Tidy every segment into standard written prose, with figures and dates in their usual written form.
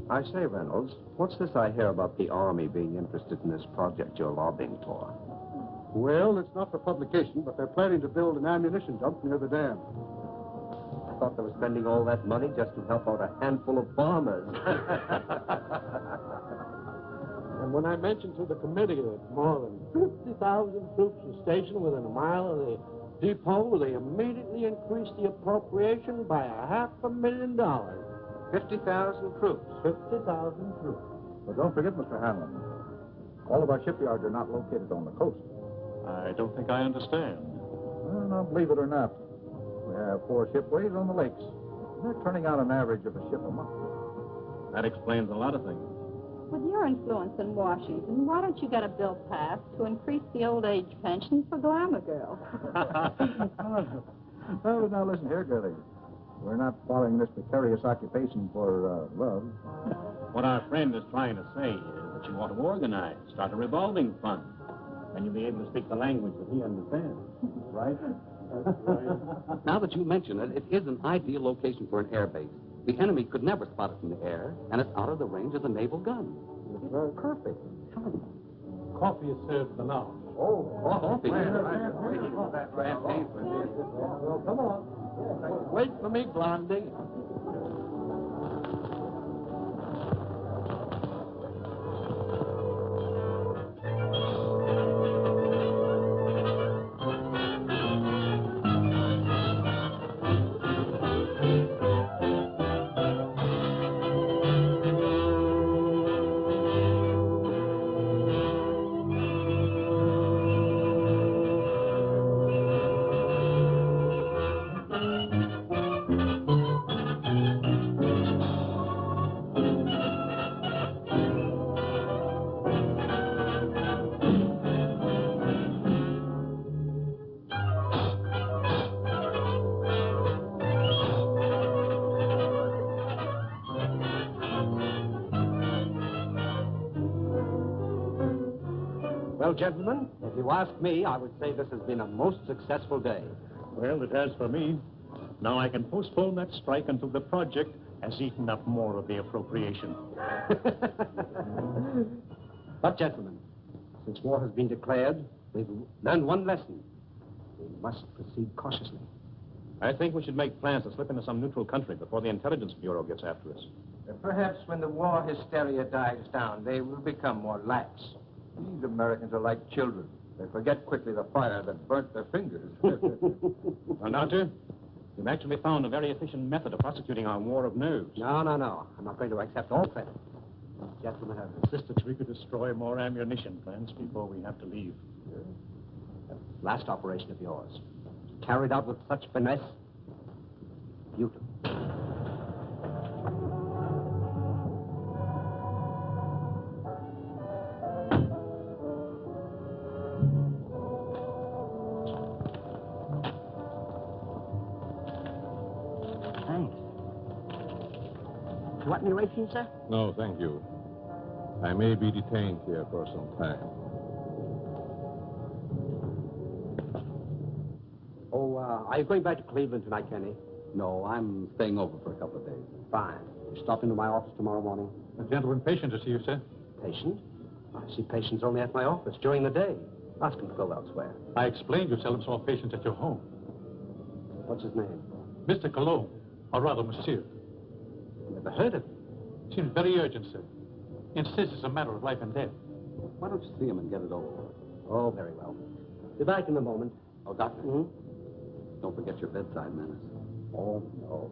I say, Reynolds, what's this I hear about the Army being interested in this project you're lobbying for? Well, it's not for publication, but they're planning to build an ammunition dump near the dam. I thought they were spending all that money just to help out a handful of farmers. And when I mentioned to the committee that more than 50,000 troops were stationed within a mile of the depot, they immediately increased the appropriation by $500,000. 50,000 troops. 50,000 troops. But don't forget, Mr. Hanlon, all of our shipyards are not located on the coast. I don't think I understand. Well, now, believe it or not, we have 4 shipways on the lakes. They're turning out an average of a ship a month. That explains a lot of things. With your influence in Washington, why don't you get a bill passed to increase the old age pension for glamour girls? Oh, now listen here, Gertie. We're not following this precarious occupation for love. What our friend is trying to say is that you ought to organize, start a revolving fund. Then you'll be able to speak the language that he understands. Right? Now that you mention it, it is an ideal location for an air base. The enemy could never spot it from the air, and it's out of the range of the naval gun. It's perfect. Coffee is served for now. Oh, coffee. Well, come on. Wait for me, Blondie. Well, gentlemen, if you ask me, I would say this has been a most successful day. Well, it has for me. Now I can postpone that strike until the project has eaten up more of the appropriation. But, gentlemen, since war has been declared, we've learned one lesson. We must proceed cautiously. I think we should make plans to slip into some neutral country before the Intelligence Bureau gets after us. Perhaps when the war hysteria dies down, they will become more lax. These Americans are like children. They forget quickly the fire that burnt their fingers. Well, Doctor, you've actually found a very efficient method of prosecuting our war of nerves. No. I'm not going to accept all credit. These gentlemen have insisted We could destroy more ammunition plants before we have to leave. that last operation of yours, carried out with such finesse. Beautiful. Thanks. You want any ration, sir? No, thank you. I may be detained here for some time. Oh, are you going back to Cleveland tonight, Kenny? No, I'm staying over for a couple of days. Fine. You stop into my office tomorrow morning? A gentleman patient to see you, sir. patient. I see patients only at my office during the day. Ask him to go elsewhere. I explained you seldom saw patients at your home. What's his name? Mr. Colombe, or rather, Monsieur. Never heard of him. Seems very urgent, sir. Insists it's a matter of life and death. Why don't you see him and get it over with? Oh, very well. Be back in a moment. Oh, Doctor. Don't forget your bedside manners. Oh, no.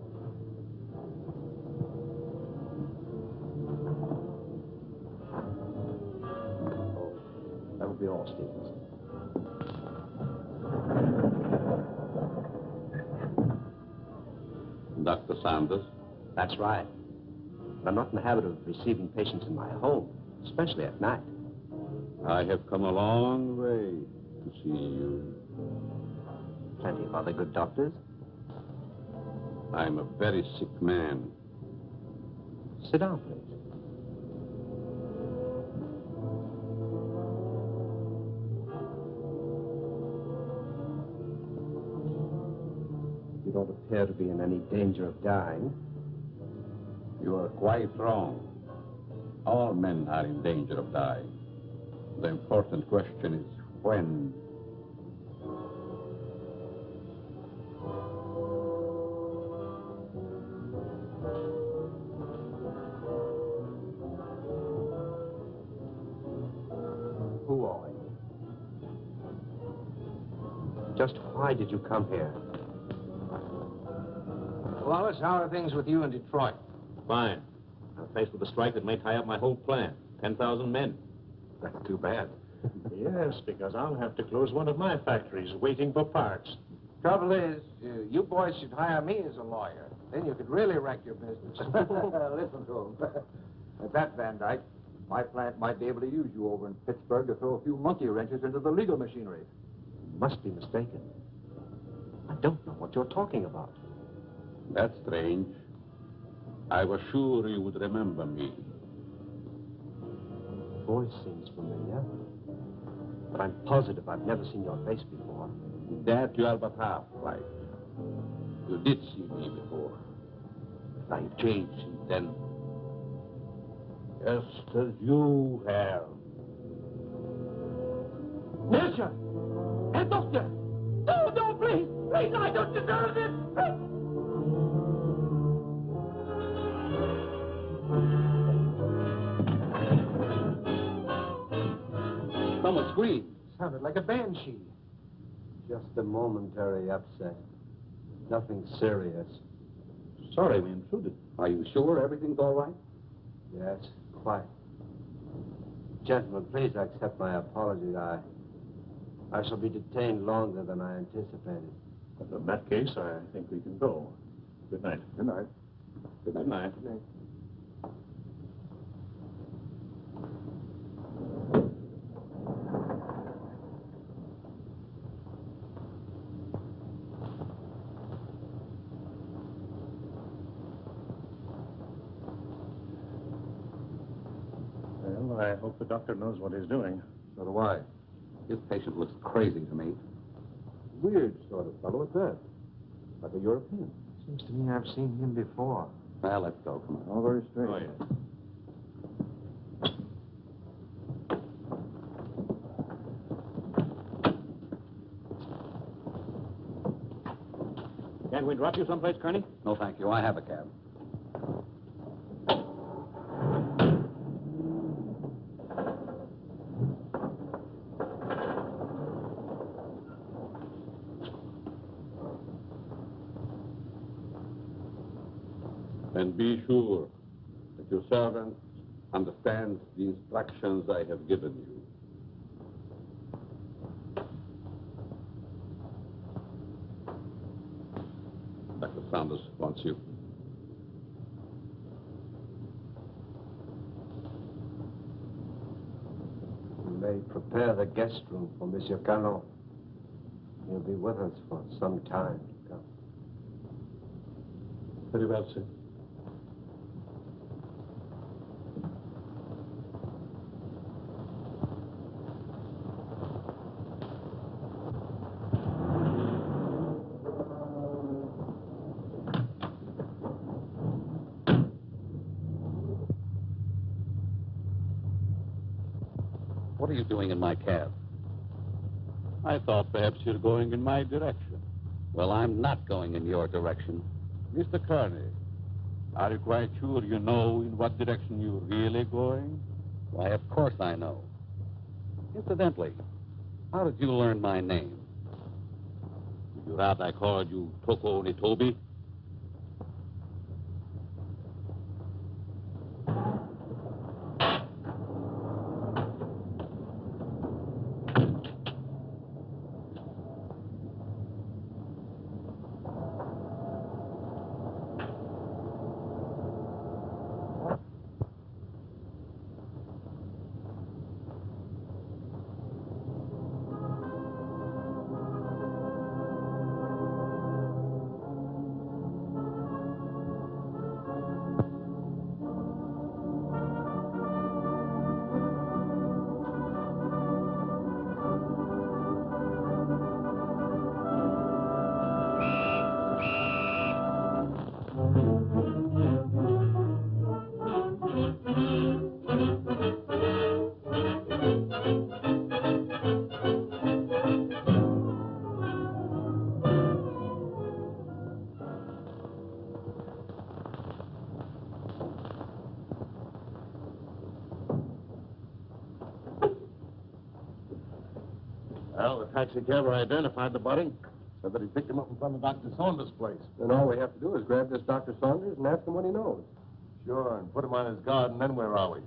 Oh, that'll be all, Stevens. Dr. Saunders? That's right. But I'm not in the habit of receiving patients in my home, especially at night. I have come a long way to see you. Plenty of other good doctors. I'm a very sick man. Sit down, please. You don't appear to be in any danger of dying. You are quite wrong. All men are in danger of dying. The important question is when. Who are you? Just why did you come here? Wallace, how are things with you in Detroit? Fine. I'm faced with a strike that may tie up my whole plant. 10,000 men. That's too bad. Yes, because I'll have to close one of my factories waiting for parts. Trouble is, you boys should hire me as a lawyer. Then you could really wreck your business. Listen to him. At that, Van Dyke, my plant might be able to use you over in Pittsburgh to throw a few monkey wrenches into the legal machinery. You must be mistaken. I don't know what you're talking about. That's strange. I was sure you would remember me. Voice seems familiar, but I'm positive I've never seen your face before. That you are but half right. You did see me before. I changed since then. Just as you have. Monsieur! Herr Doctor! No, please! Please, I don't deserve this! Someone screamed. Sounded like a banshee. Just a momentary upset. Nothing serious. Sorry we intruded. Are you sure everything's all right? Yes, quite. Gentlemen, please accept my apology. I shall be detained longer than I anticipated. In that case, I think we can go. Good night. Good night. Good night. Good night. Well, I hope the doctor knows what he's doing. So do I. This patient looks crazy to me. Weird sort of fellow at that. Like a European. Seems to me I've seen him before. Well, let's go. Come on. All very strange. Oh, yes. Can't we drop you someplace, Kearney? No, thank you. I have a cab. And be sure that your servant understands the instructions I have given you. Dr. Saunders wants you. You may prepare the guest room for Monsieur Colombe. He'll be with us for some time to come. Very well, sir. What are you doing in my cab? I thought perhaps you're going in my direction. Well, I'm not going in your direction. Mr. Carney, are you quite sure you know in what direction you're really going? Why, of course I know. Incidentally, how did you learn my name? Would you rather I called you Toko Nitobi? Well, the taxi cabber identified the body. Said that he picked him up in front of Dr. Saunders' place. Then all we have to do is grab this Dr. Saunders and ask him what he knows. Sure, and put him on his guard, and then where are we?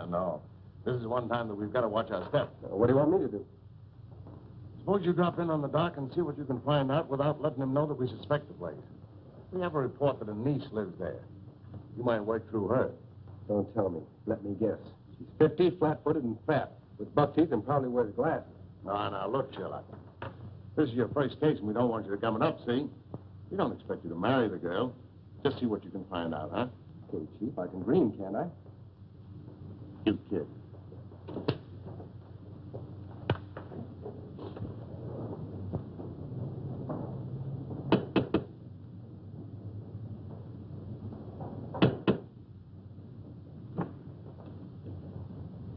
No. This is one time that we've got to watch our step. What do you want me to do? Suppose you drop in on the dock and see what you can find out without letting him know that we suspect the place. We have a report that a niece lives there. You might work through her. Don't tell me. Let me guess. She's 50, flat-footed, and fat, with buck teeth and probably wears glasses. Now, look, Sherlock. This is your first case, and we don't want you to come up, see? We don't expect you to marry the girl. Just see what you can find out, huh? Okay, Chief, I can dream, can't I? You kid.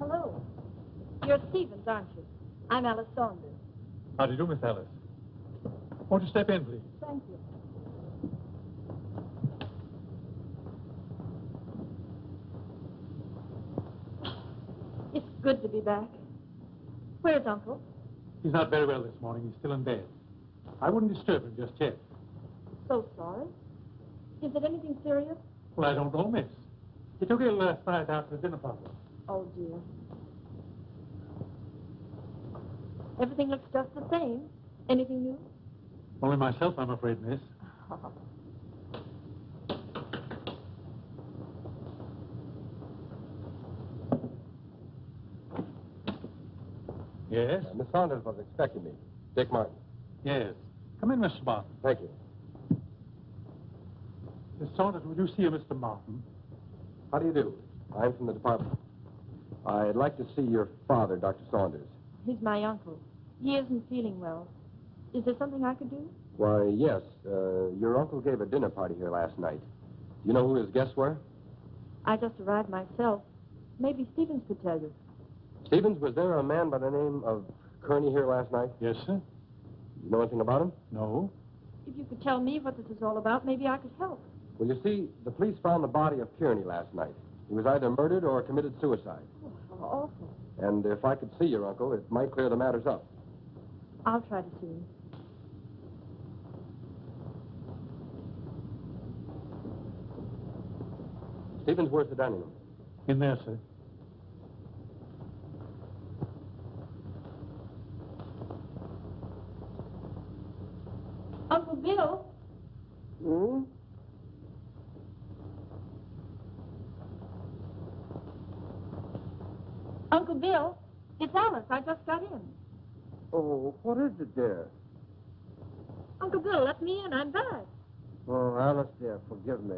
Hello. You're Stevens, aren't you? I'm Alice Saunders. How do you do, Miss Alice? Won't you step in, please? Thank you. It's good to be back. Where's Uncle? He's not very well this morning. He's still in bed. I wouldn't disturb him just yet. So sorry. Is it anything serious? Well, I don't know, miss. He took ill last night after the dinner party. Oh, dear. Everything looks just the same. Anything new? Only myself, I'm afraid, miss. Yes? Miss Saunders was expecting me. Dick Martin. Yes. Come in, Mr. Martin. Thank you. Miss Saunders, would you see a Mr. Martin? How do you do? I'm from the department. I'd like to see your father, Dr. Saunders. He's my uncle. He isn't feeling well. Is there something I could do? Why, yes. Your uncle gave a dinner party here last night. Do you know who his guests were? I just arrived myself. Maybe Stevens could tell you. Stevens, was there a man by the name of Kearney here last night? Yes, sir. You know anything about him? No. If you could tell me what this is all about, maybe I could help. Well, you see, the police found the body of Kearney last night. He was either murdered or committed suicide. Oh, how awful. And if I could see your uncle, it might clear the matters up. I'll try to see him. Stevens, where's the dining room? In there, sir. Uncle Bill? Hmm? Uncle Bill, it's Alice. I just got in. Oh, what is it, dear? Uncle Bill, let me in. I'm back. Oh, Alice, dear, forgive me.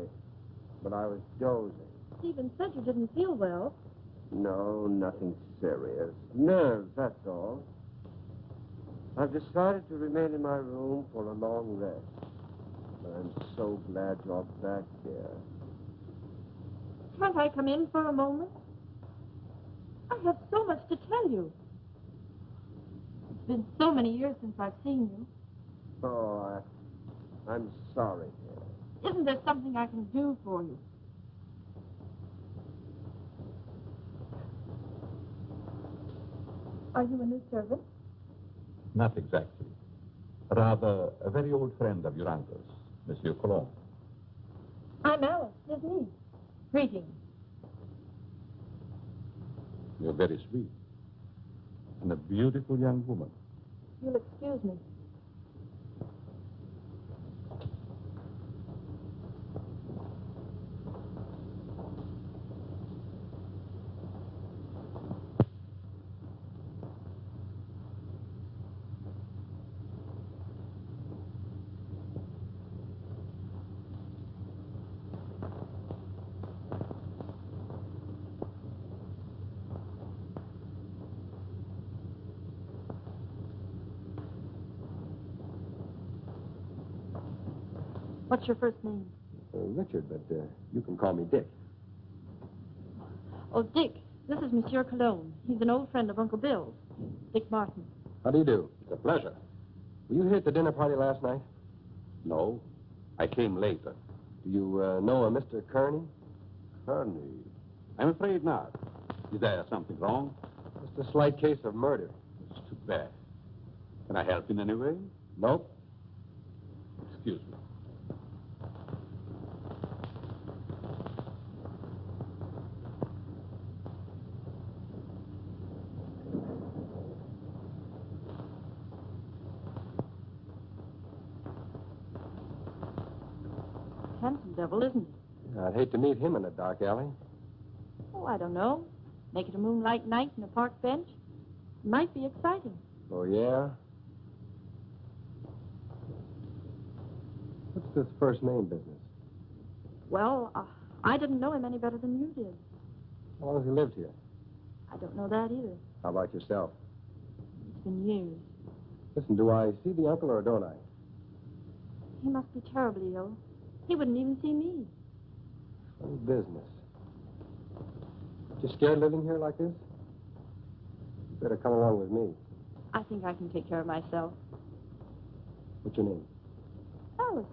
But I was dozing. Stephen said you didn't feel well. No, nothing serious. Nerves, that's all. I've decided to remain in my room for a long rest. But I'm so glad you're back here. Can't I come in for a moment? I I have so much to tell you. It's been so many years since I've seen you. Oh, I'm sorry. Isn't there something I can do for you? Are you a new servant? Not exactly. Rather, a very old friend of your uncle's, Monsieur Colombe. I'm Alice, his niece. Greetings. You're very sweet. And a beautiful young woman. You'll excuse me. What's your first name? Richard, but you can call me Dick. Oh, Dick. This is Monsieur Colombe. He's an old friend of Uncle Bill's. Dick Martin. How do you do? It's a pleasure. Were you here at the dinner party last night? No, I came later. Do you know a Mr. Kearney? Kearney? I'm afraid not. Is there something wrong? Just a slight case of murder. It's too bad. Can I help in any way? Nope. Excuse me. Handsome devil, isn't he? I'd hate to meet him in a dark alley. Oh, I don't know. Make it a moonlight night in a park bench. It might be exciting. Oh, yeah? What's this first name business? Well, I didn't know him any better than you did. How long has he lived here? I don't know that either. How about yourself? It's been years. Listen, do I see the uncle or don't I? He must be terribly ill. He wouldn't even see me. Funny business. You scared living here like this? You better come along with me. I think I can take care of myself. What's your name? Alice.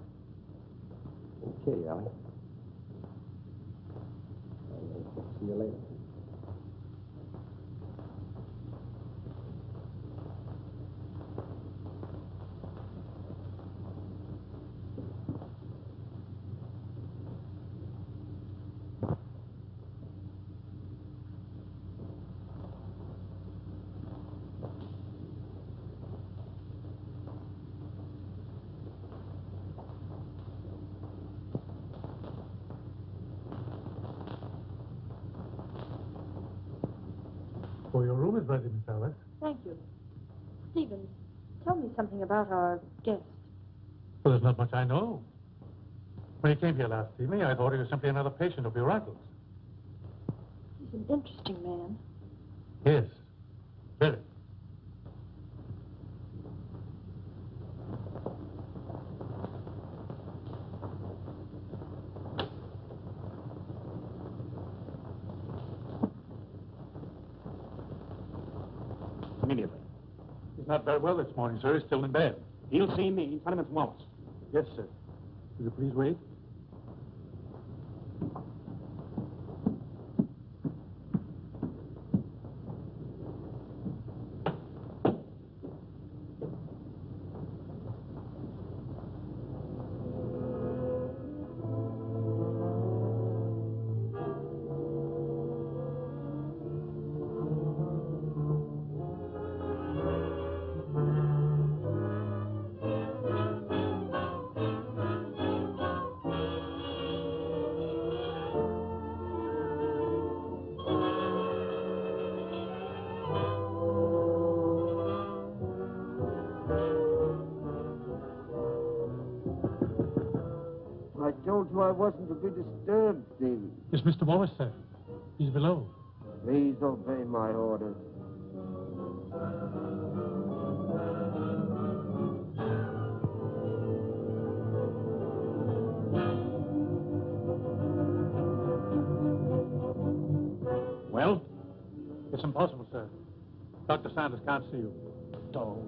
Okay, Allie. I'll see you later. Oh, your room is ready, Miss Alice. Thank you. Stephen, tell me something about our guest. Well, there's not much I know. When he came here last evening, I thought he was simply another patient of your uncle's. He's an interesting man. Yes, very. Immediately. He's not very well this morning, sir. He's still in bed. He'll see me. Tell him it's Wallace. Yes, sir. Will you please wait? I told you I wasn't to be disturbed, Stephen. It's Mr. Wallace, sir. He's below. Please obey my orders. Well? It's impossible, sir. Dr. Saunders can't see you. Oh.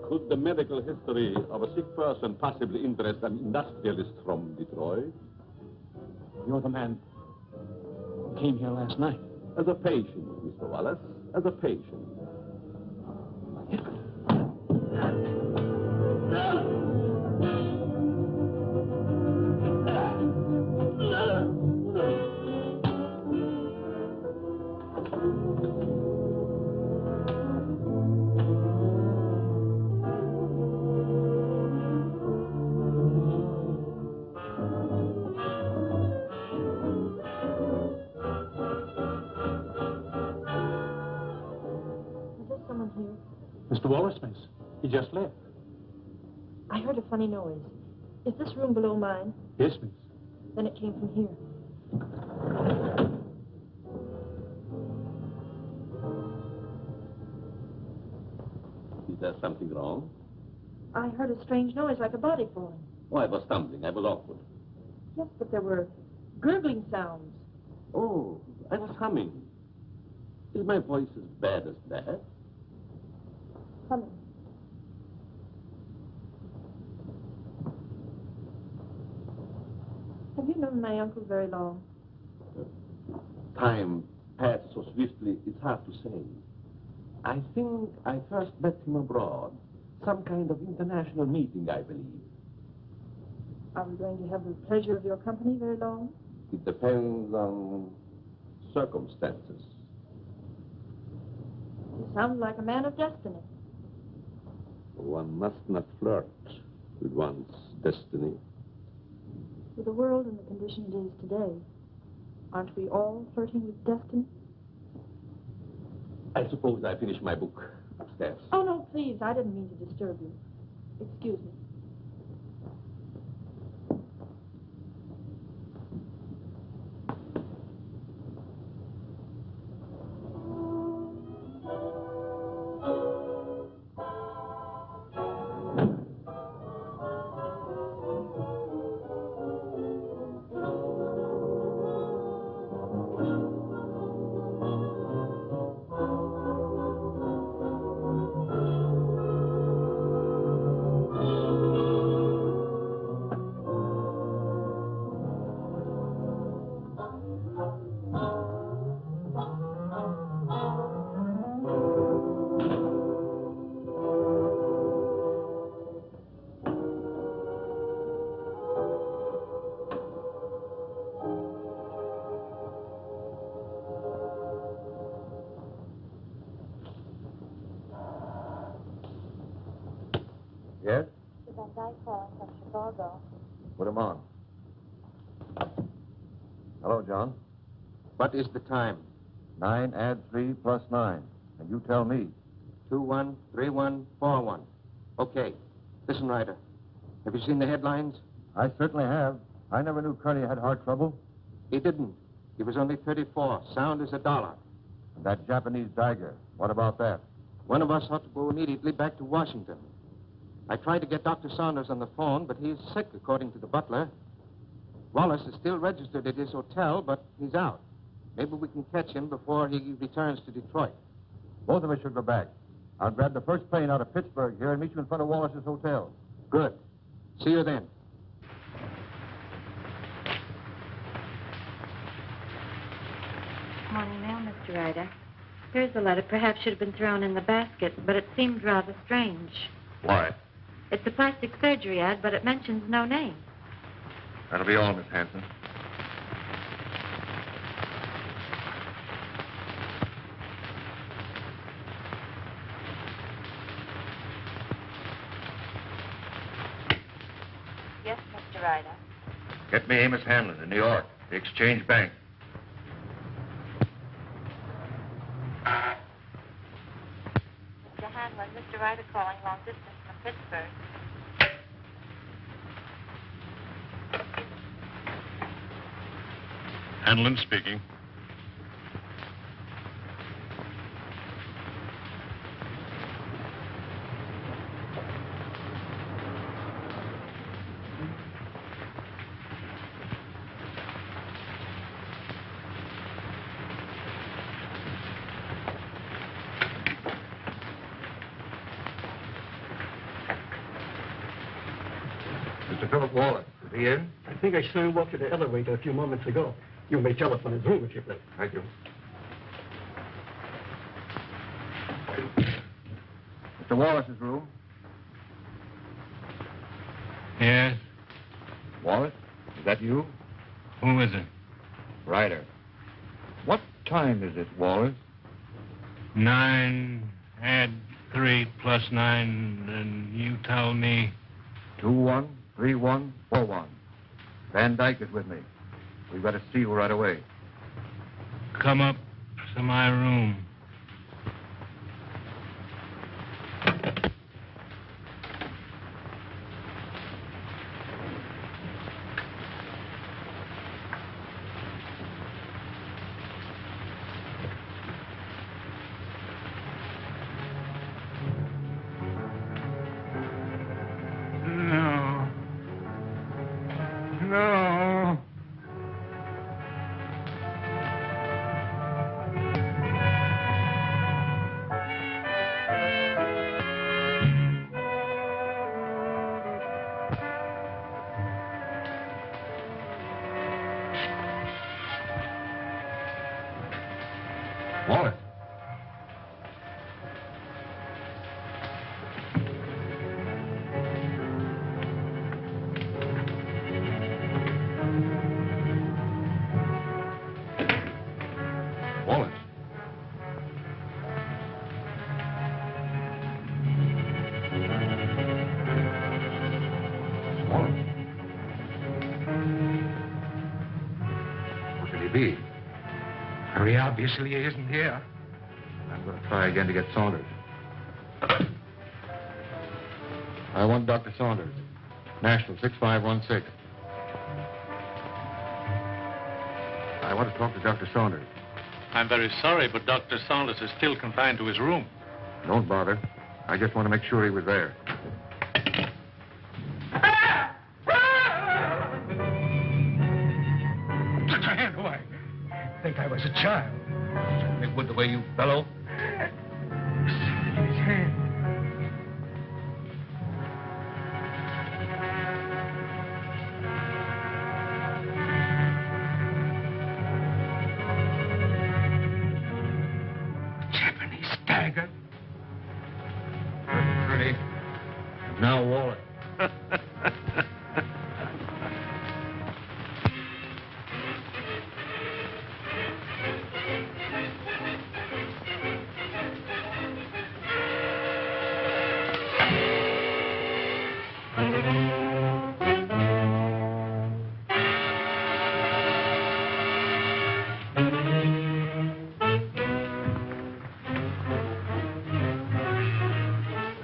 Could the medical history of a sick person possibly interest an industrialist from Detroit? You're the man who came here last night. As a patient, Mr. Wallace, as a patient. Mr. Wallace, miss. He just left. I heard a funny noise. Is this room below mine? Yes, miss. Then it came from here. Is there something wrong? I heard a strange noise like a body falling. Oh, I was stumbling. I was awkward. Yes, but there were gurgling sounds. Oh, I was humming. Is my voice as bad as that? Humming. Have you known my uncle very long? Time passed so swiftly, it's hard to say. I think I first met him abroad. Some kind of international meeting, I believe. Are we going to have the pleasure of your company very long? It depends on circumstances. You sound like a man of destiny. One must not flirt with one's destiny. With the world and the condition it is today, aren't we all flirting with destiny? I suppose I finished my book upstairs. Oh, no, please. I didn't mean to disturb you. Excuse me. Yes? The Van Dyke calling from Chicago. Put him on. Hello, John. What is the time? 9 add 3 plus 9. And you tell me. 213141. Okay. Listen, Ryder. Have you seen the headlines? I certainly have. I never knew Curly had heart trouble. He didn't. He was only 34. Sound as $1. And that Japanese tiger. What about that? One of us ought to go immediately back to Washington. I tried to get Dr. Saunders on the phone, but he's sick, according to the butler. Wallace is still registered at his hotel, but he's out. Maybe we can catch him before he returns to Detroit. Both of us should go back. I'll grab the first plane out of Pittsburgh here and meet you in front of Wallace's hotel. Good. See you then. Morning mail, Mr. Ryder. Here's the letter. Perhaps should have been thrown in the basket, but it seemed rather strange. Why? It's a plastic surgery ad, but it mentions no name. That'll be all, Miss Hanson. Yes, Mr. Ryder. Get me Amos Hanlon in New York, the Exchange Bank. Mr. Hanlon, Mr. Ryder calling long distance from Pittsburgh. Hanlon speaking. Mr. Philip Wallace, is he in? I think I saw him walk to the elevator a few moments ago. You may telephone his room if you please. Thank you. Mr. Wallace's room. Yes? Wallace, is that you? Who is it? Ryder. What time is it, Wallace? 9, add 3 plus 9, and you tell me... 213141. Van Dyke is with me. We've got to see you right away. Come up to my room. No. Wallace. Wallace. Wallace. Where could he be? Very obviously he isn't here. I'm going to try again to get Saunders. I want Dr. Saunders. National 6516. I want to talk to Dr. Saunders. I'm very sorry, but Dr. Saunders is still confined to his room. Don't bother. I just want to make sure he was there. Put your hand away. I think I was a child. It would the way you bellow. His hand. Japanese stagger. Pretty. Now, Wallace.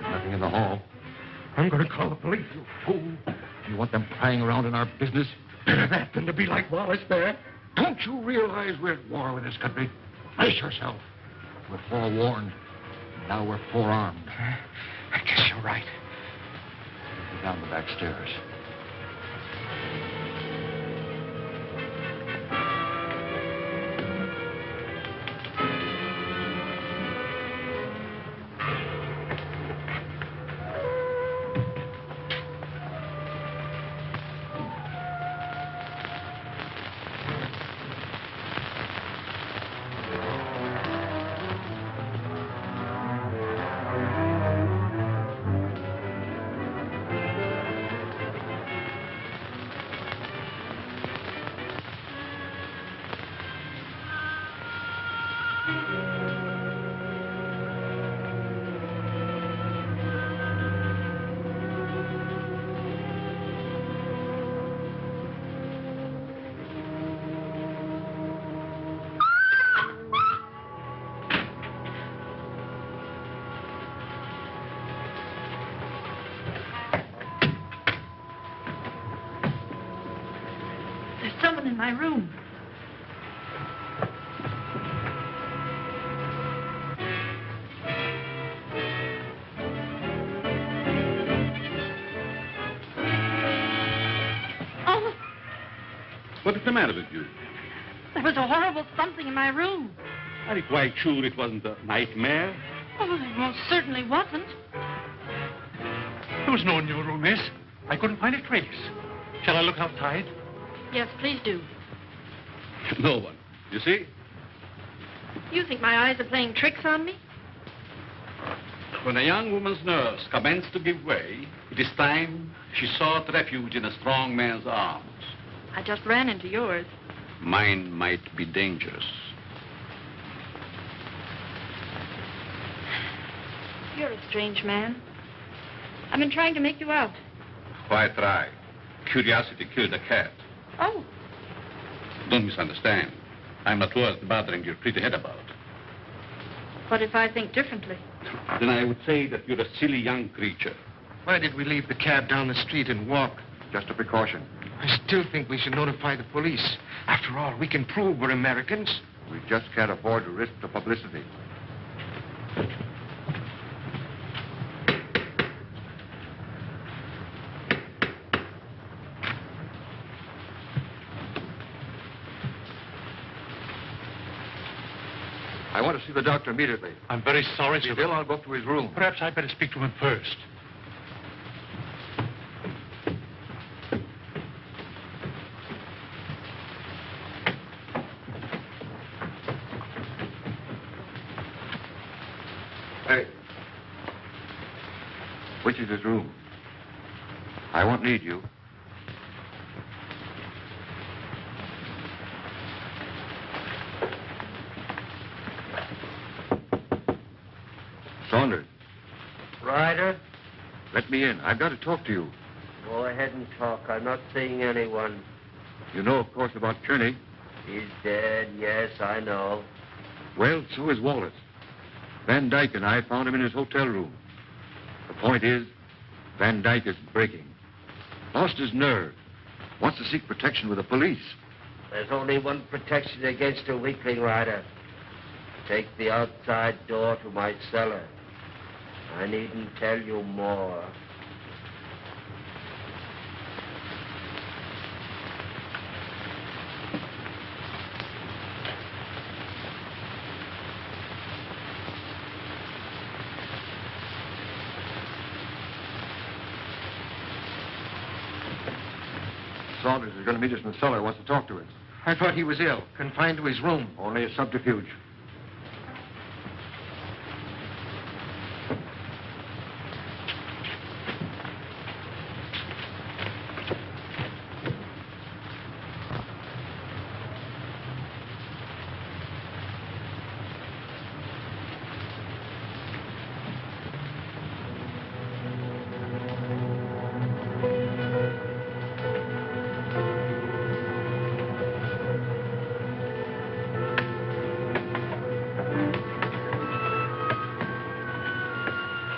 Nothing in the hall. I'm going to call the police, you fool. You want them prying around in our business? Better that than to be like Wallace there. Don't you realize we're at war with this country? Brace yourself. We're forewarned. Now we're forearmed. I guess you're right. Go down the back stairs. There's someone in my room. Oh, What is the matter with you? there was a horrible something in my room. Are you quite sure it wasn't a nightmare? Oh, it most certainly wasn't. There was no one in your room, miss. I couldn't find a trace. Shall I look outside? Yes, please do. No one. You see? You think my eyes are playing tricks on me? When a young woman's nerves commence to give way, it is time she sought refuge in a strong man's arms. I just ran into yours. Mine might be dangerous. You're a strange man. I've been trying to make you out. Quite right. Curiosity killed a cat. Oh, Don't misunderstand. I'm not worth bothering your pretty head about. what if I think differently? Then I would say that you're a silly young creature. Why did we leave the cab down the street and walk? Just a precaution. I still think we should notify the police. After all, we can prove we're Americans. We just can't afford to risk the publicity. I want to see the doctor immediately. I'm very sorry, sir. Bill, I'll go up to his room. Perhaps I'd better speak to him first. Hey. Which is his room? I won't need you. Saunders, Ryder, let me in. I've got to talk to you. go ahead and talk. I'm not seeing anyone. You know, of course, about Kearney. He's dead, yes, I know. Well, so is Wallace. Van Dyke and I found him in his hotel room. The point is, Van Dyke is breaking. Lost his nerve. Wants to seek protection with the police. There's only one protection against a weakling, Ryder. Take the outside door to my cellar. I needn't tell you more. Saunders is going to meet us in the cellar. Wants to talk to us. I thought he was ill, confined to his room. Only a subterfuge.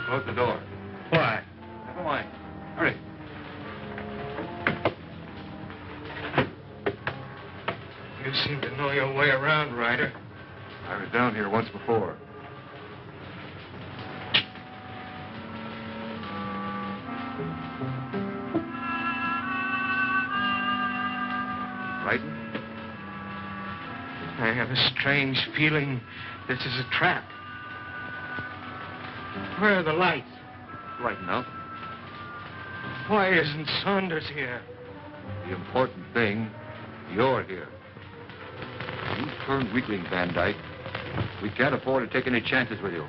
Close the door. Why? Never mind. Hurry. You seem to know your way around, Ryder. I was down here once before. Frightened? I have a strange feeling this is a trap. Where are the lights? Right now. Why isn't Saunders here? The important thing, you're here. You turned weakling, Van Dyke. We can't afford to take any chances with you.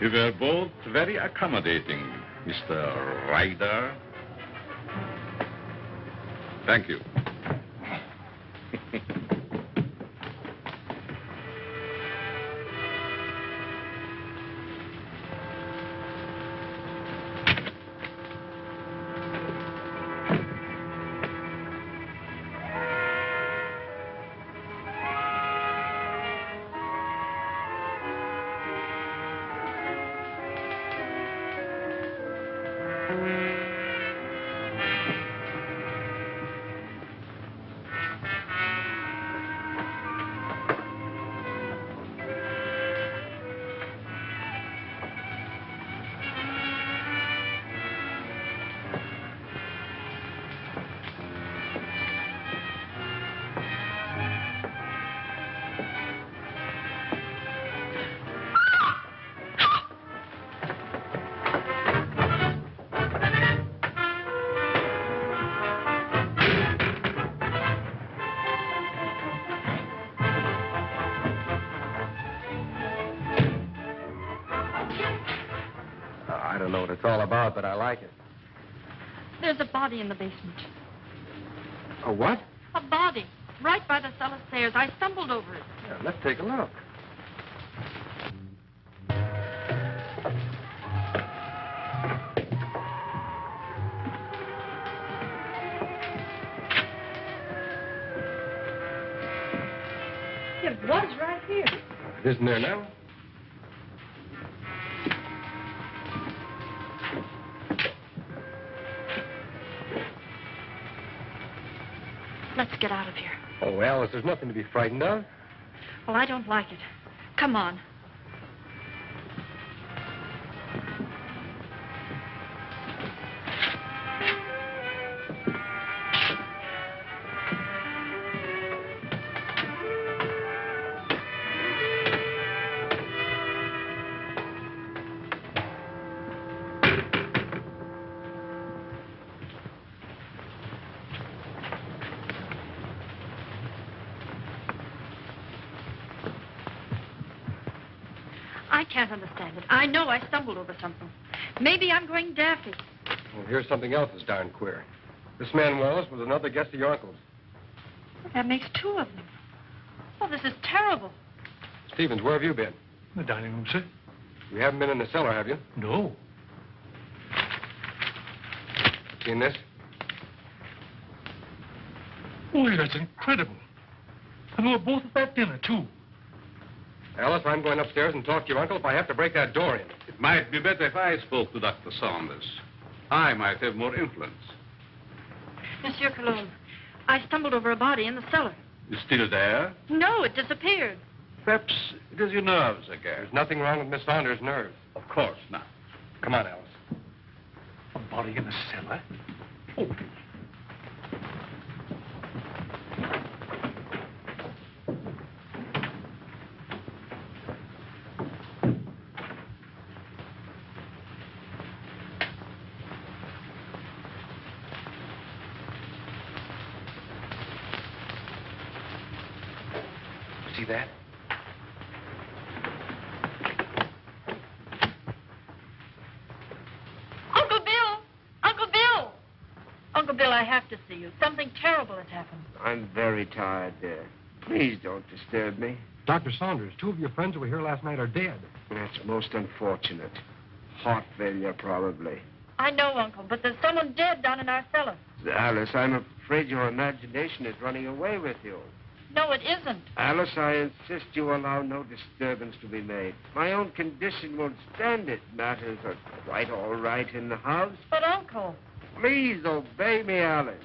You were both very accommodating, Mr. Ryder. Thank you. I don't know what it's all about, but I like it. There's a body in the basement. A what? A body. Right by the cellar stairs. I stumbled over it. Yeah, let's take a look. It was right here. It isn't there now? Let's get out of here. Oh, Alice, there's nothing to be frightened of. Well, I don't like it. Come on. I can't understand it. I know I stumbled over something. Maybe I'm going daffy. Well, here's something else that's darn queer. This man Wallace was another guest of your uncle's. That makes two of them. Oh, this is terrible. Stevens, where have you been? The dining room, sir. You haven't been in the cellar, have you? No. Seen this? Boy, that's incredible. And they were both at that dinner, too. Alice, I'm going upstairs and talk to your uncle if I have to break that door in. It might be better if I spoke to Dr. Saunders. I might have more influence. Monsieur Colombe, I stumbled over a body in the cellar. Is still there? No, it disappeared. Perhaps it is your nerves again. There's nothing wrong with Miss Saunders' nerves. Of course not. Come on, Alice. A body in the cellar? Oh. See that? Uncle Bill! Uncle Bill! Uncle Bill, I have to see you. Something terrible has happened. I'm very tired, dear. Please don't disturb me. Dr. Saunders, two of your friends who were here last night are dead. That's most unfortunate. Heart failure, probably. I know, Uncle, but there's someone dead down in our cellar. Alice, I'm afraid your imagination is running away with you. No, it isn't. Alice, I insist you allow no disturbance to be made. My own condition won't stand it. Matters are quite all right in the house. But, Uncle... Please obey me, Alice.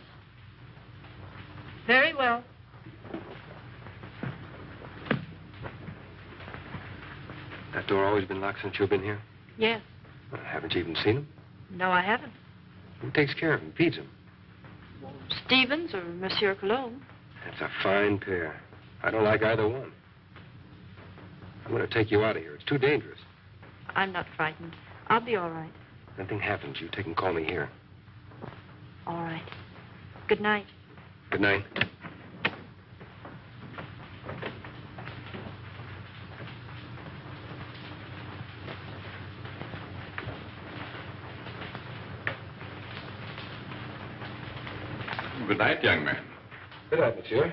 Very well. That door always been locked since you've been here? Yes. Haven't you even seen him? No, I haven't. Who takes care of him, feeds him? Stevens or Monsieur Colombe. That's a fine pair. I don't like either one. I'm going to take you out of here. It's too dangerous. I'm not frightened. I'll be all right. If anything happens, you take and call me here. All right. Good night. Good night. Good night, young man. Good night, monsieur.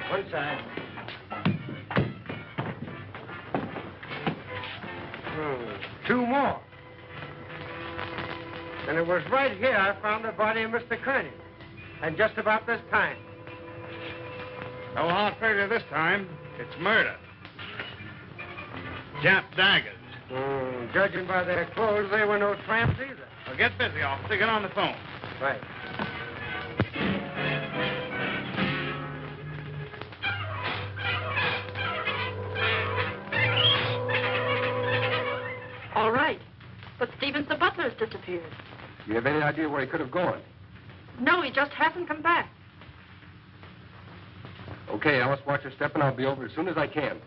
One side. Two more. And it was right here I found the body of Mr. Kearney. And just about this time. No hard failure this time. It's murder. Jap daggers. Judging by their clothes, they were no tramps either. Well, get busy, officer. Get on the phone. Right. All right. But Stevens, the butler, has disappeared. Do you have any idea where he could have gone? No, he just hasn't come back. Okay, Alice, watch your step, and I'll be over as soon as I can.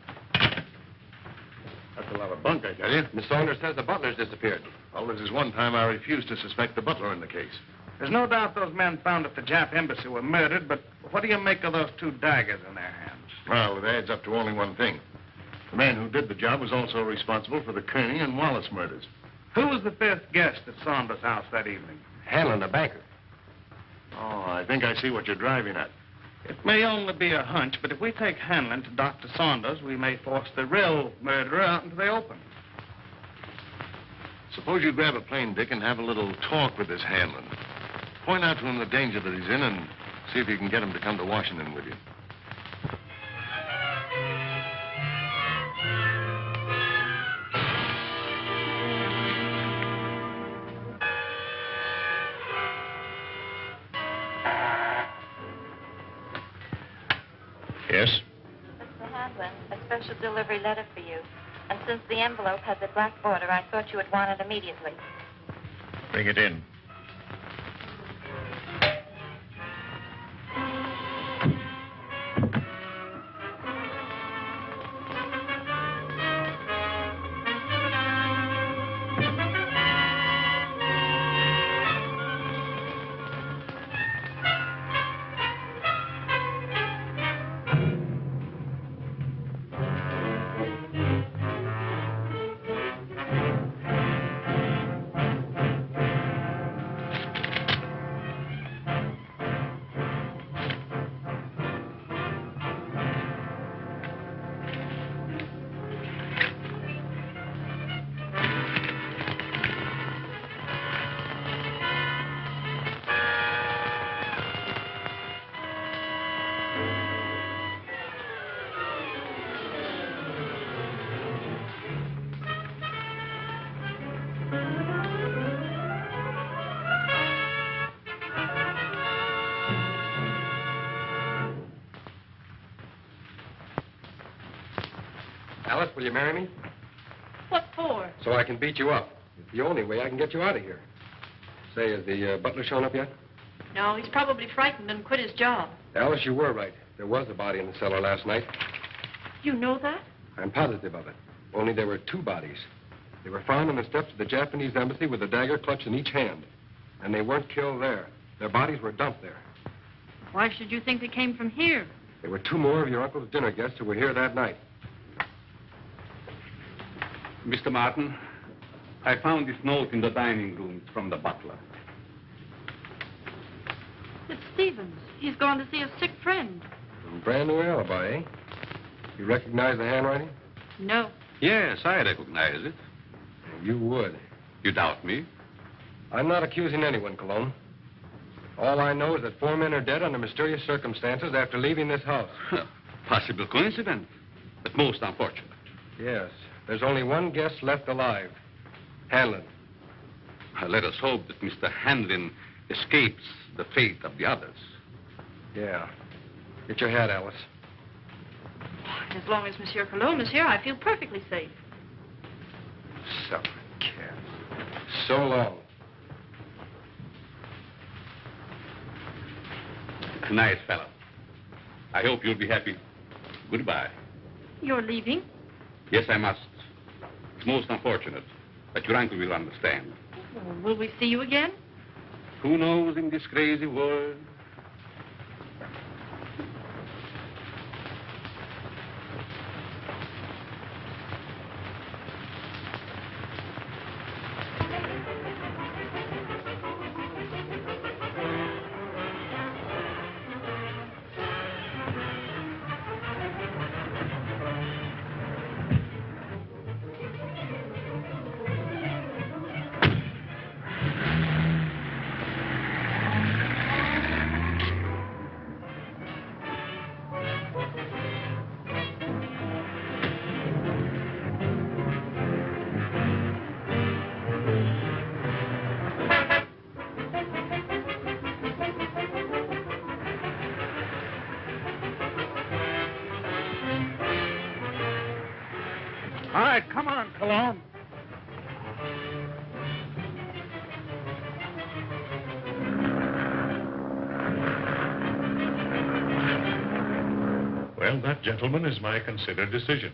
That's a lot of bunk, I tell you. Miss Saunders says the butler's disappeared. Well, this is one time I refused to suspect the butler in the case. There's no doubt those men found at the Jap embassy were murdered, but what do you make of those two daggers in their hands? Well, it adds up to only one thing. The man who did the job was also responsible for the Kearney and Wallace murders. Who was the fifth guest at Saunders' house that evening? Hanlon, the banker. Oh, I think I see what you're driving at. It may only be a hunch, but if we take Hanlon to Dr. Saunders, we may force the real murderer out into the open. Suppose you grab a plane, Dick, and have a little talk with this Hanlon. Point out to him the danger that he's in and see if you can get him to come to Washington with you. Yes? Mr. Hanlon, a special delivery letter for you. And since the envelope has a black border, I thought you would want it immediately. Bring it in. Alice, will you marry me? What for? So I can beat you up. It's the only way I can get you out of here. Say, has the butler shown up yet? No, he's probably frightened and quit his job. Alice, you were right. There was a body in the cellar last night. You know that? I'm positive of it. Only there were two bodies. They were found on the steps of the Japanese embassy with a dagger clutched in each hand. And they weren't killed there. Their bodies were dumped there. Why should you think they came from here? There were two more of your uncle's dinner guests who were here that night. Mr. Martin, I found this note in the dining room. It's from the butler. It's Stevens. He's gone to see a sick friend. Brand new alibi, eh? You recognize the handwriting? No. Yes, I recognize it. You would. You doubt me? I'm not accusing anyone, Colombe. All I know is that 4 men are dead under mysterious circumstances after leaving this house. Possible coincidence, but most unfortunate. Yes. There's only one guest left alive. Hanlon. Let us hope that Mr. Hanlon escapes the fate of the others. Yeah. Get your hat, Alice. As long as Monsieur Colombe is here, I feel perfectly safe. Some cat. So long. Nice fellow. I hope you'll be happy. Goodbye. You're leaving? Yes, I must. It's most unfortunate, but your uncle will understand. Will we see you again? Who knows in this crazy world? All right, come on, Colombe. Well, that, gentlemen, is my considered decision.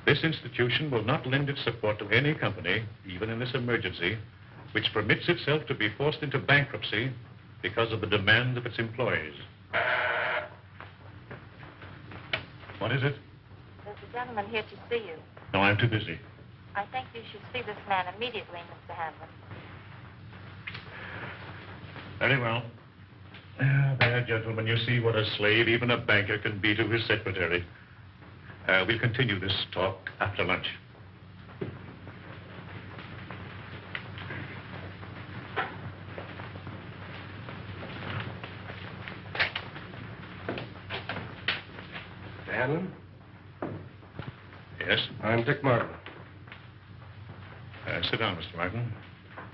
This institution will not lend its support to any company, even in this emergency, which permits itself to be forced into bankruptcy because of the demands of its employees. What is it? There's a gentleman here to see you. No, I'm too busy. I think you should see this man immediately, Mr. Hanlon. Very well. There, gentlemen, you see what a slave even a banker can be to his secretary. We'll continue this talk after lunch. Mr. Hanlon? Yes? I'm Dick Martin. Sit down, Mr. Martin.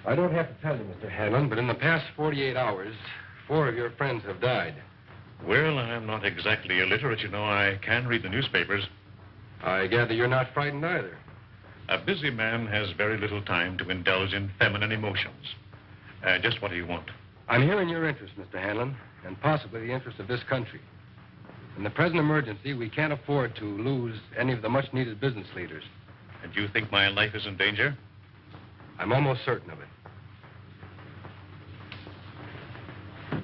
I don't have to tell you, Mr. Hanlon, but in the past 48 hours, 4 of your friends have died. Well, I'm not exactly illiterate, you know. I can read the newspapers. I gather you're not frightened either. A busy man has very little time to indulge in feminine emotions. Just what do you want? I'm here in your interest, Mr. Hanlon, and possibly the interest of this country. In the present emergency, we can't afford to lose any of the much-needed business leaders. And you think my life is in danger? I'm almost certain of it.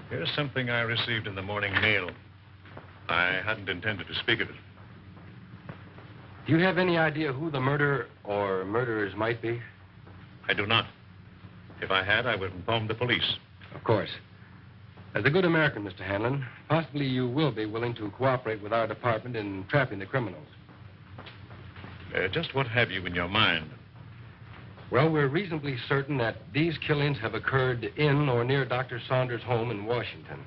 Here's something I received in the morning mail. I hadn't intended to speak of it. Do you have any idea who the murderer or murderers might be? I do not. If I had, I would inform the police. Of course. As a good American, Mr. Hanlon, possibly you will be willing to cooperate with our department in trapping the criminals. Just what have you in your mind? Well, we're reasonably certain that these killings have occurred in or near Dr. Saunders' home in Washington.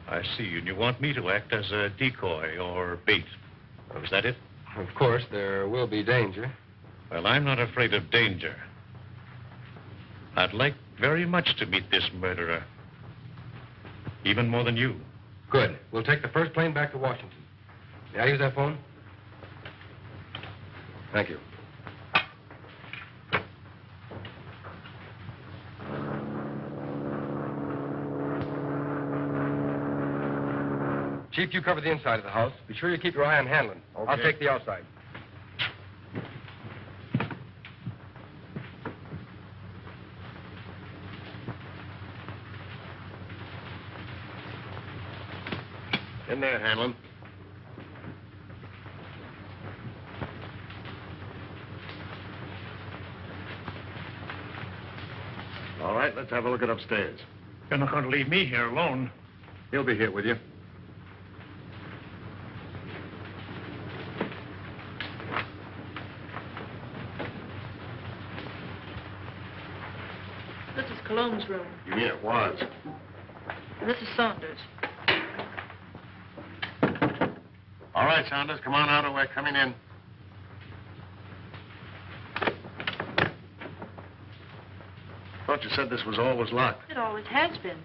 I see, and you want me to act as a decoy or bait. Is that it? Of course, there will be danger. Well, I'm not afraid of danger. I'd like very much to meet this murderer. Even more than you. Good. We'll take the first plane back to Washington. May I use that phone? Thank you. Chief, you cover the inside of the house. Be sure you keep your eye on Hanlon. Okay. I'll take the outside. In there, Hanlon. All right, let's have a look at upstairs. You're not going to leave me here alone. He'll be here with you. This is Colombe's room. You mean it was? And this is Saunders. All right, Saunders, come on out or we're coming in. Thought you said this was always locked. It always has been.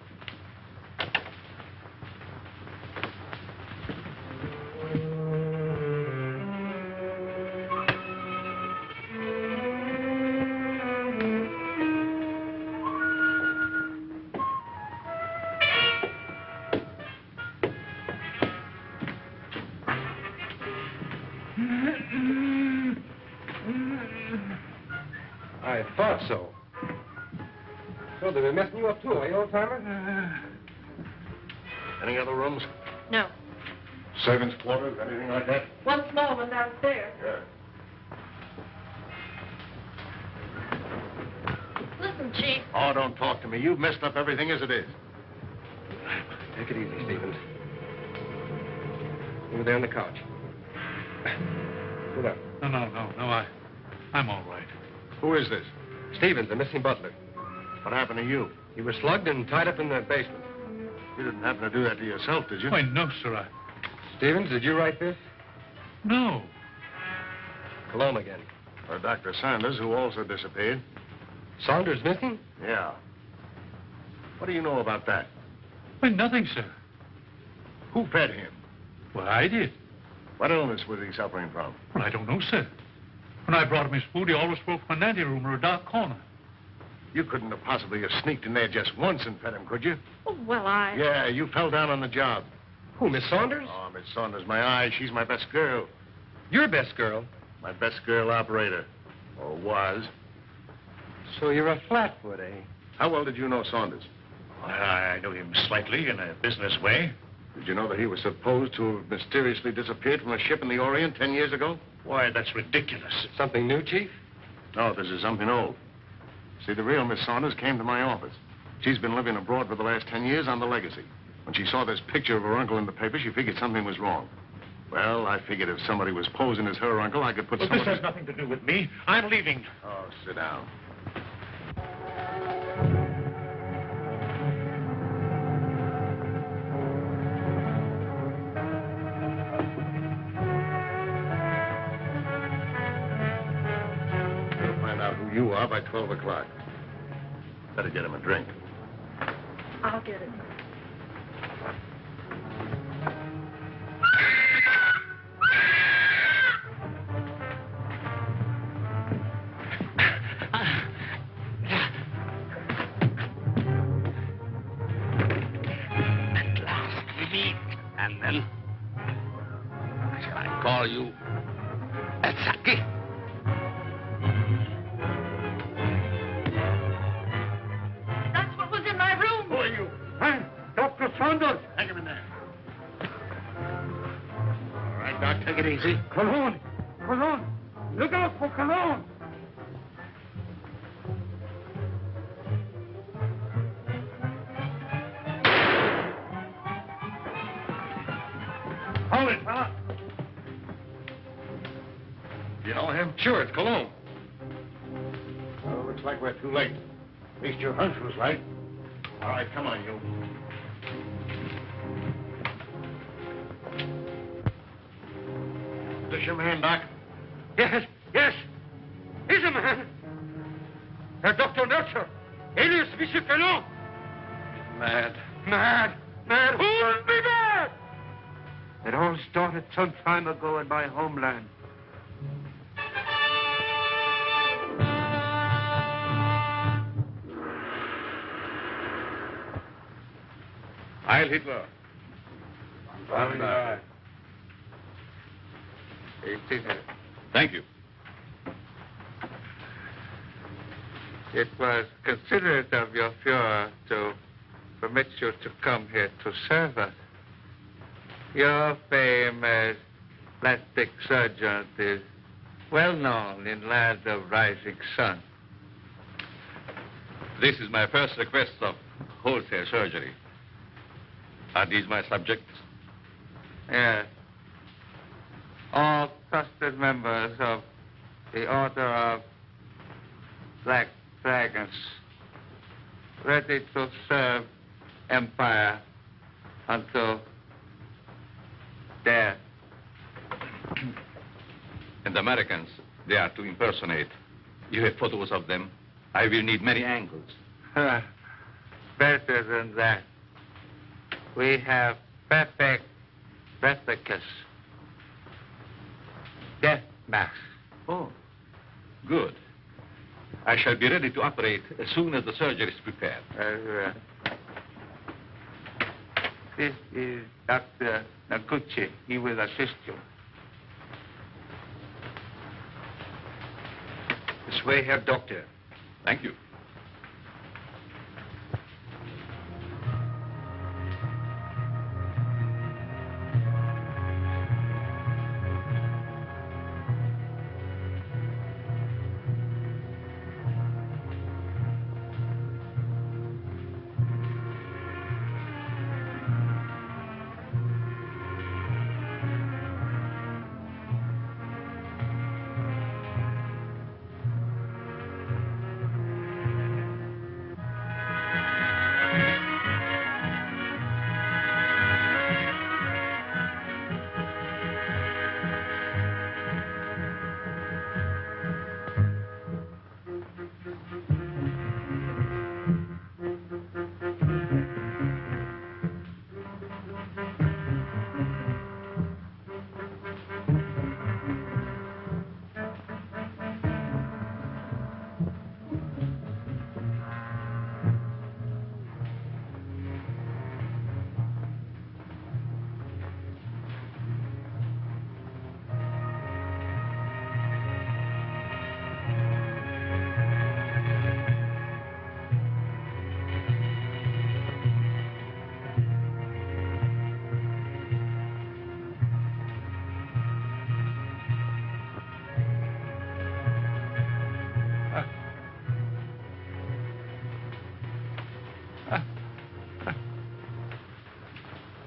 I thought so. So they've been messing you up too, are you, old-timer? Any other rooms? No. Servants' quarters, anything like that? One small one downstairs. Yeah. Listen, Chief. Oh, don't talk to me. You've messed up everything as it is. Take it easy, Stevens. Over there on the couch. Sit up. No, I'm all right. Who is this? Stevens, the missing butler. What happened to you? He was slugged and tied up in the basement. You didn't happen to do that to yourself, did you? Why, no, sir. Stevens, did you write this? No. Colombe again. Or Dr. Saunders, who also disappeared. Saunders missing? Yeah. What do you know about that? Why, nothing, sir. Who fed him? Well, I did. What illness was he suffering from? Well, I don't know, sir. When I brought him his food, he always spoke from an anteroom or a dark corner. You couldn't have possibly have sneaked in there just once and fed him, could you? Oh, well, I... Yeah, you fell down on the job. Who, Miss Saunders? Oh, Miss Saunders, my eye. She's my best girl. Your best girl? My best girl operator. Or was. So you're a flatfoot, eh? How well did you know Saunders? I know him slightly in a business way. Did you know that he was supposed to have mysteriously disappeared from a ship in the Orient 10 years ago? Why, that's ridiculous. Something new, Chief? No, this is something old. See, the real Miss Saunders came to my office. She's been living abroad for the last 10 years on the legacy. When she saw this picture of her uncle in the paper, she figured something was wrong. Well, I figured if somebody was posing as her uncle, I could put Well, someone... this has nothing to do with me. I'm leaving. Oh, sit down. We'll find out who you are by 12 o'clock. Better get him a drink. I'll get it. At last we meet. And then, shall I call you Saki? That's what was in my room. Who are you? I'm Dr. Saunders. Hang him in there. All right, Doc, take it easy. Cologne. Cologne. Look out for Cologne. Hold it, fella. You know him? Sure, it's Colombe. Well, looks like we're too late. At least your hunch was right. All right, come on, you. This your man, Doc? Yes, yes. He's a man. Dr. Nurture. Alias Monsieur Colombe. Mad. Mad. Mad. Who would be mad? It all started some time ago in my homeland. Heil Hitler. Thank you. It was considerate of your Fuhrer to permit you to come here to serve us. Your fame as plastic surgeon is well known in lands of rising sun. This is my first request of wholesale surgery. Are these my subjects? Yes. All trusted members of the Order of Black Dragons. ready to serve empire until death. And the Americans, they are to impersonate. You have photos of them. I will need many angles. Better than that. We have perfect replicas. Death masks. Oh, good. I shall be ready to operate as soon as the surgery is prepared. This is Dr. Naguchi. He will assist you. This way, Herr Doctor. Thank you.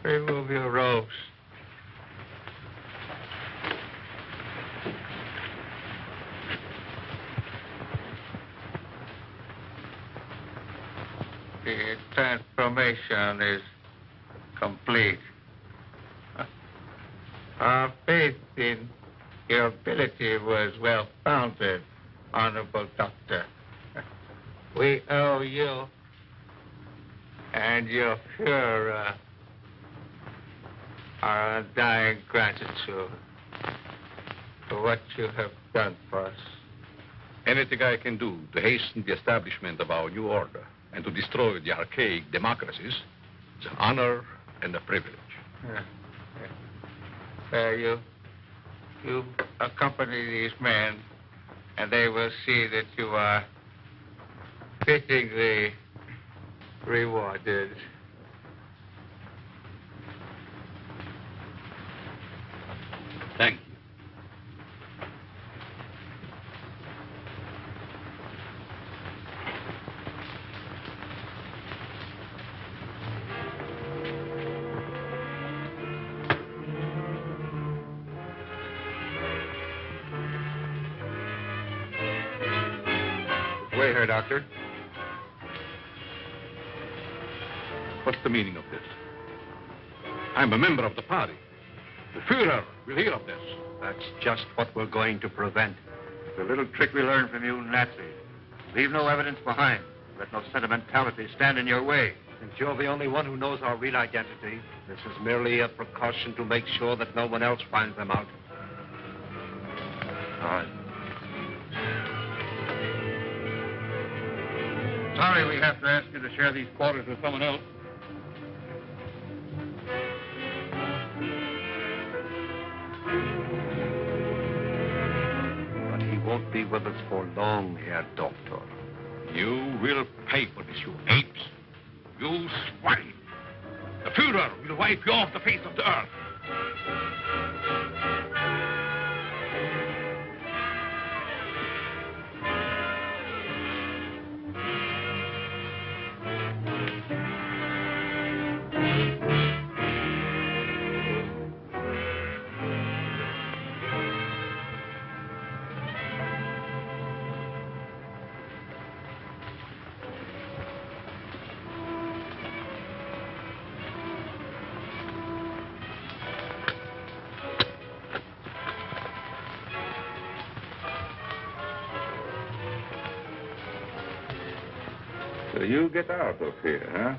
Remove your robes. The transformation is complete. Our faith in your ability was well founded, Honorable Doctor. We owe you and your Fuhrer our undying gratitude for what you have done for us. Anything I can do to hasten the establishment of our new order and to destroy the archaic democracies is an honor and a privilege. You accompany these men, and they will see that you are fittingly rewarded. Thank you. Wait here, Doctor. What's the meaning of this? I'm a member of the party. The Fuhrer will hear of this. That's just what we're going to prevent. The little trick we learned from you Nazis. Leave no evidence behind. Let no sentimentality stand in your way. Since you're the only one who knows our real identity, this is merely a precaution to make sure that no one else finds them out. All right. Sorry we have to ask you to share these quarters with someone else. But he won't be with us for long, Herr Doctor. You will pay for this, you apes. You swine. The Fuhrer will wipe you off the face of the earth. So you get out of here, huh?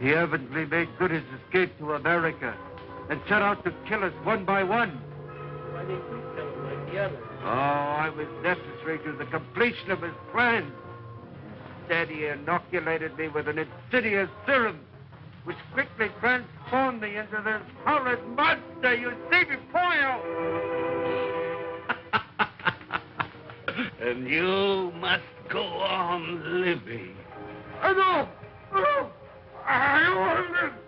He evidently made good his escape to America and set out to kill us one by one. Why didn't you kill him like the others? Oh, I was necessary to the completion of his plan. Instead, he inoculated me with an insidious serum, which quickly transformed me into this horrid monster you see before you. And you must go on living. No! I want to